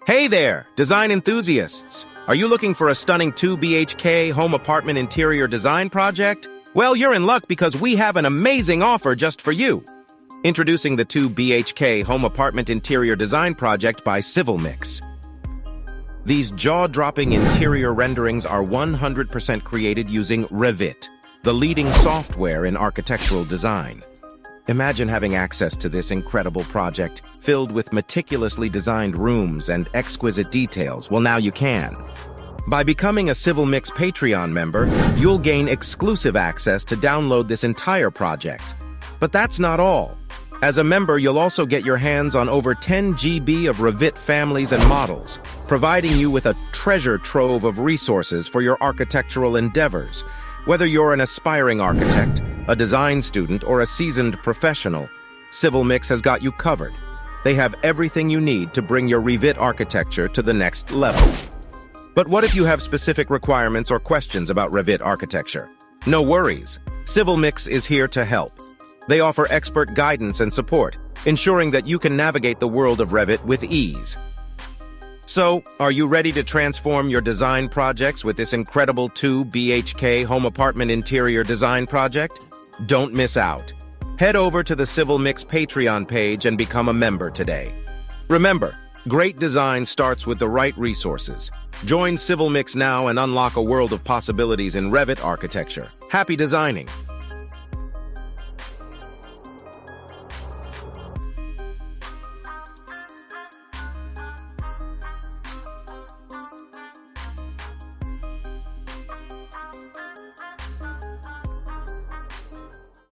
Hey there, design enthusiasts! Are you looking for a stunning 2 BHK home apartment interior design project? Well, you're in luck because we have an amazing offer just for you. Introducing the 2 BHK home apartment interior design project by Civilmix. These jaw-dropping interior renderings are 100% created using Revit, the leading software in architectural design. Imagine having access to this incredible project, filled with meticulously designed rooms and exquisite details. Well, now you can. By becoming a Civilmix Patreon member, you'll gain exclusive access to download this entire project. But that's not all. As a member, you'll also get your hands on over 10 GB of Revit families and models, providing you with a treasure trove of resources for your architectural endeavors. Whether you're an aspiring architect, a design student, or a seasoned professional, Civilmix has got you covered. They have everything you need to bring your Revit architecture to the next level. But what if you have specific requirements or questions about Revit architecture? No worries. Civilmix is here to help. They offer expert guidance and support, ensuring that you can navigate the world of Revit with ease. So, are you ready to transform your design projects with this incredible 2 BHK home apartment interior design project? Don't miss out. Head over to the Civilmix Patreon page and become a member today. Remember, great design starts with the right resources. Join Civilmix now and unlock a world of possibilities in Revit architecture. Happy designing!